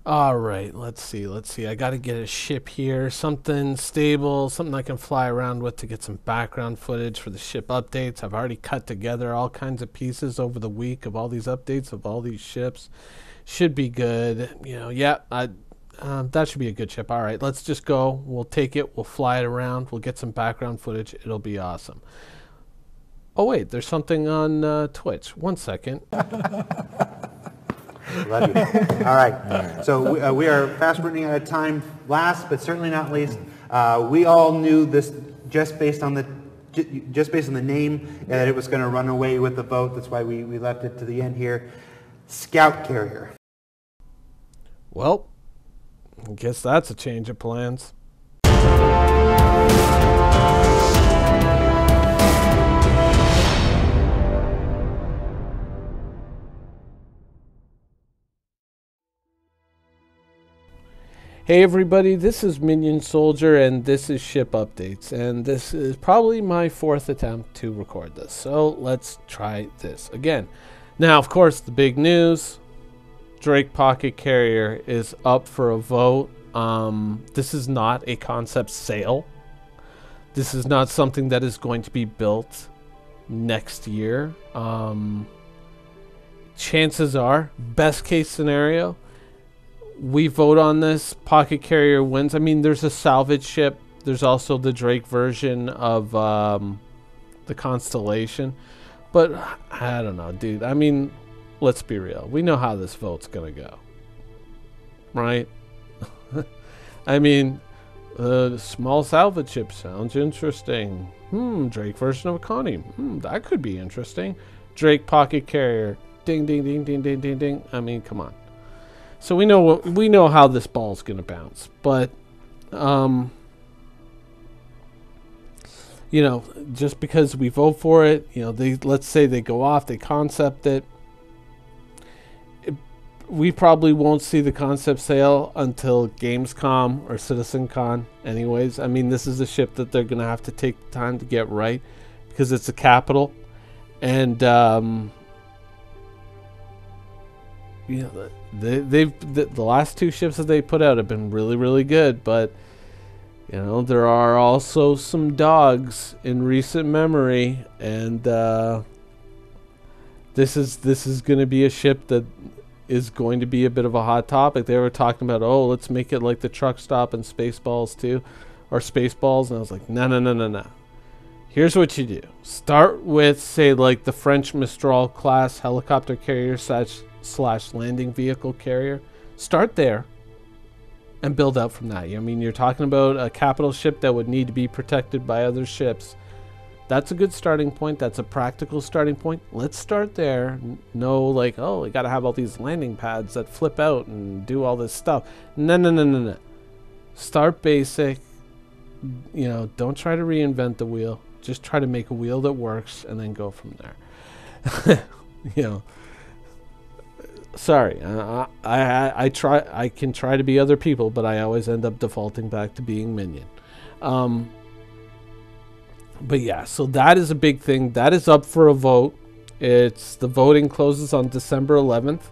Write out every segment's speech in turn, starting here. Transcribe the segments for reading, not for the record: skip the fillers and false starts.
All right, let's see. I got to get a ship here, something stable, something I can fly around with to get some background footage for the ship updates. I've already cut together all kinds of pieces over the week of all these updates of all these ships. Should be good. That should be a good ship. All right, let's just go. We'll take it. We'll fly it around. We'll get some background footage. It'll be awesome. Oh wait, there's something on Twitch. 1 second. Love you. All right. So we are fast running out of time. Last but certainly not least, we all knew this just based on the name that it was going to run away with the vote. That's why we left it to the end here. Scout Carrier. Well, I guess that's a change of plans. Hey everybody, this is Minion Soldier and this is Ship Updates, and this is probably my 4th attempt to record this, so let's try this again. Now, of course, the big news, Drake Pocket Carrier is up for a vote. This is not a concept sale. This is not something that is going to be built next year. Chances are, best case scenario, we vote on this, Pocket Carrier wins. I mean, there's a salvage ship. There's also the Drake version of the Constellation. But I don't know, dude. I mean, let's be real. We know how this vote's going to go. Right? I mean, small salvage ship sounds interesting. Drake version of Connie. That could be interesting. Drake Pocket Carrier. Ding, ding, ding, ding, ding, ding, ding. I mean, come on. So we know how this ball's gonna bounce, but you know, just because we vote for it, you know, let's say they go off, they concept it, we probably won't see the concept sale until Gamescom or CitizenCon. Anyways, I mean, this is a ship that they're gonna have to take the time to get right because it's a capital, and you know, the last 2 ships that they put out have been really, really good, but you know, there are also some dogs in recent memory, and this is going to be a ship that is going to be a bit of a hot topic. They were talking about, oh, let's make it like the Truck Stop and Spaceballs too, or Spaceballs, and I was like, no. Here's what you do. Start with, say, like the French Mistral class helicopter carrier slash landing vehicle carrier. Start there and build out from that. I mean, you're talking about a capital ship that would need to be protected by other ships. That's a good starting point. That's a practical starting point. Let's start there. No, like, oh, we got to have all these landing pads that flip out and do all this stuff. No. Start basic. You know, don't try to reinvent the wheel. Just try to make a wheel that works and then go from there. You know, sorry, I can try to be other people, but I always end up defaulting back to being Minion. But yeah, so that is a big thing. That is up for a vote. The voting closes on December 11th.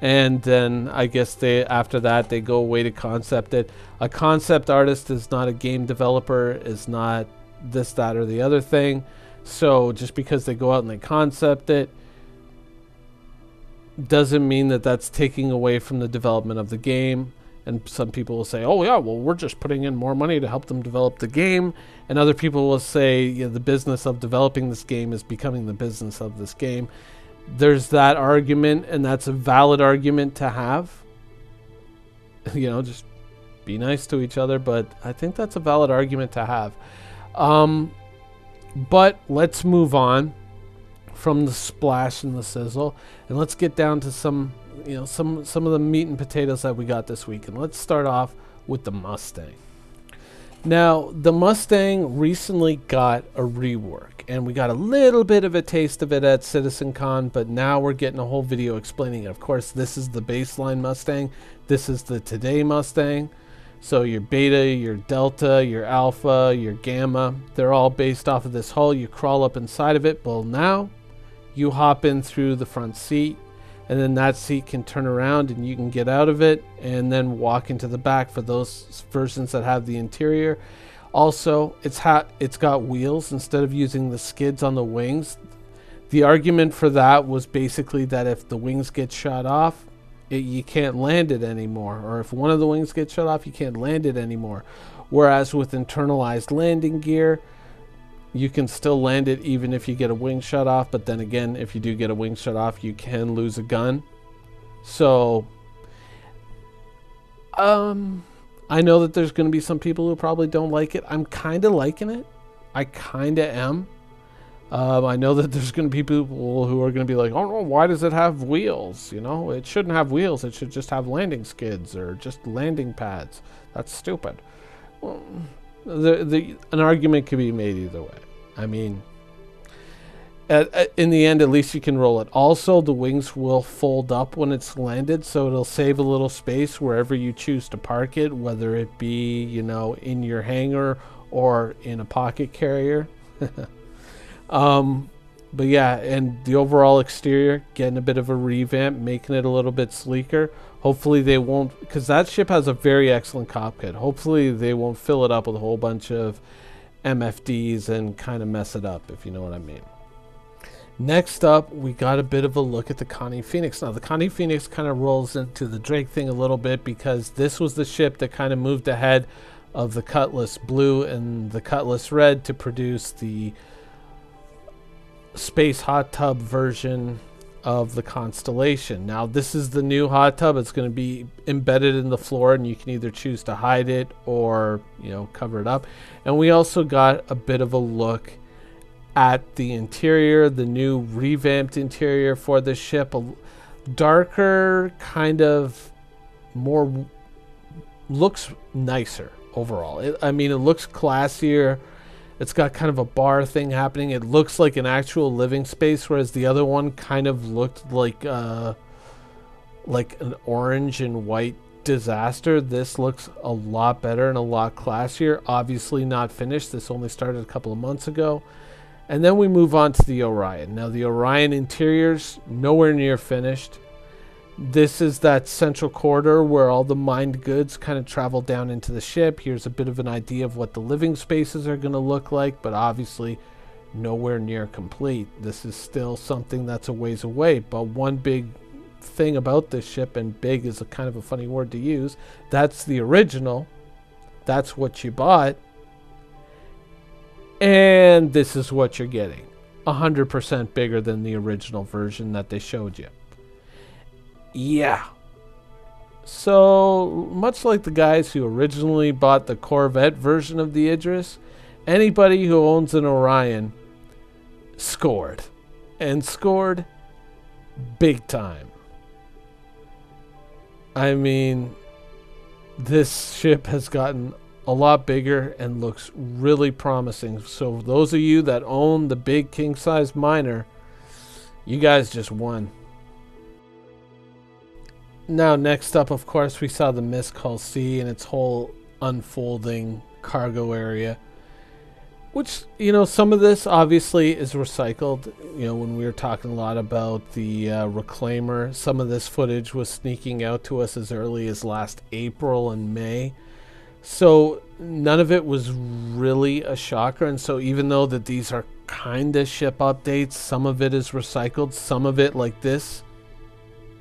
And then I guess after that they go away to concept it. A concept artist is not a game developer, is not this, that, or the other thing. So just because they go out and they concept it doesn't mean that that's taking away from the development of the game. And some people will say, oh yeah, well, we're just putting in more money to help them develop the game. And other people will say, you know, the business of developing this game is becoming the business of this game. There's that argument, and that's a valid argument to have. You know, just be nice to each other, but I think that's a valid argument to have. But let's move on from the splash and the sizzle, and let's get down to some of the meat and potatoes that we got this week. And let's start off with the Mustang. Now, the Mustang recently got a rework, and we got a little bit of a taste of it at CitizenCon, but now we're getting a whole video explaining it. Of course, this is the baseline Mustang. This is the Today Mustang. So your Beta, your Delta, your Alpha, your Gamma, they're all based off of this hull. You crawl up inside of it. Well, now you hop in through the front seat. and then that seat can turn around and you can get out of it and then walk into the back for those versions that have the interior. Also, it's got wheels instead of using the skids on the wings. The argument for that was basically that if the wings get shot off, you can't land it anymore, or if one of the wings gets shut off, you can't land it anymore. Whereas with internalized landing gear, you can still land it even if you get a wing shut off, but then again, if you do get a wing shut off, you can lose a gun. So I know that there's going to be some people who probably don't like it. I'm kind of liking it. I kind of am. I know that there's going to be people who are going to be like, oh no, why does it have wheels? You know, it shouldn't have wheels. It should just have landing skids or just landing pads. That's stupid. Well, an argument could be made either way. I mean, in the end, at least you can roll it. Also, the wings will fold up when it's landed, so it'll save a little space wherever you choose to park it, whether it be, you know, in your hangar or in a pocket carrier. But yeah, and the overall exterior, getting a bit of a revamp, making it a little bit sleeker. Hopefully they won't, because that ship has a very excellent cockpit. Hopefully they won't fill it up with a whole bunch of MFDs and kind of mess it up, if you know what I mean. Next up, we got a bit of a look at the Connie Phoenix. Now, the Connie Phoenix kind of rolls into the Drake thing a little bit because this was the ship that kind of moved ahead of the Cutlass Blue and the Cutlass Red to produce the space hot tub version of the Constellation. Now, this is the new hot tub. It's going to be embedded in the floor, and you can either choose to hide it or, you know, cover it up. And we also got a bit of a look at the interior, the new revamped interior for the ship. A darker, kind of more, looks nicer overall. I mean, it looks classier. It's got kind of a bar thing happening. It looks like an actual living space, whereas the other one kind of looked like an orange and white disaster. This looks a lot better and a lot classier. Obviously not finished. This only started a couple of months ago. And then we move on to the Orion. Now, the Orion interior's nowhere near finished. This is that central corridor where all the mined goods kind of travel down into the ship. Here's a bit of an idea of what the living spaces are going to look like, but obviously nowhere near complete. This is still something that's a ways away. But one big thing about this ship, and big is a kind of a funny word to use, that's the original. That's what you bought. And this is what you're getting. 100% bigger than the original version that they showed you. Yeah. So, much like the guys who originally bought the Corvette version of the Idris, anybody who owns an Orion scored. And scored big time. I mean, this ship has gotten a lot bigger and looks really promising. So, those of you that own the big king-size miner, you guys just won. Now, next up, of course, we saw the Misk Hull C and its whole unfolding cargo area. Which, you know, some of this obviously is recycled. You know, when we were talking a lot about the Reclaimer, some of this footage was sneaking out to us as early as last April and May. So none of it was really a shocker. And so even though that these are kind of ship updates, some of it is recycled. Some of it, like this,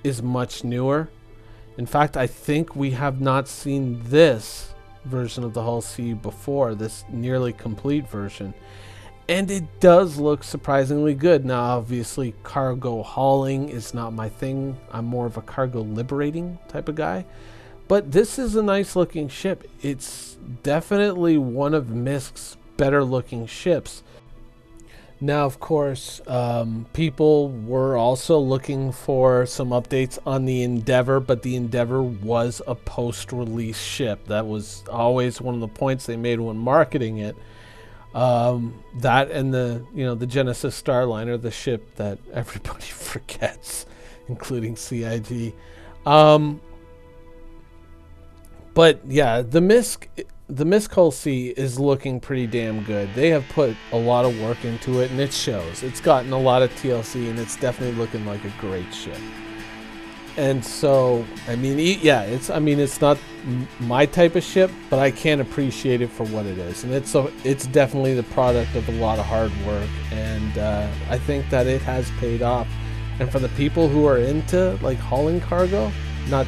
is much newer. In fact, I think we have not seen this version of the Hull C before, this nearly complete version. And it does look surprisingly good. Now, obviously, cargo hauling is not my thing. I'm more of a cargo liberating type of guy. But this is a nice looking ship. It's definitely one of Misk's better looking ships. Now, of course, people were also looking for some updates on the Endeavor, but the Endeavor was a post-release ship. That was always one of the points they made when marketing it. That and the Genesis Starliner, the ship that everybody forgets, including CIG. But yeah, the Misk Hull C is looking pretty damn good. They have put a lot of work into it, and it shows. It's gotten a lot of TLC, and it's definitely looking like a great ship. And so, I mean, yeah, it's not my type of ship, but I can appreciate it for what it is. And it's definitely the product of a lot of hard work. And I think that it has paid off. And for the people who are into like hauling cargo, not,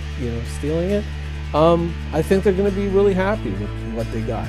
stealing it, I think they're going to be really happy with what they got.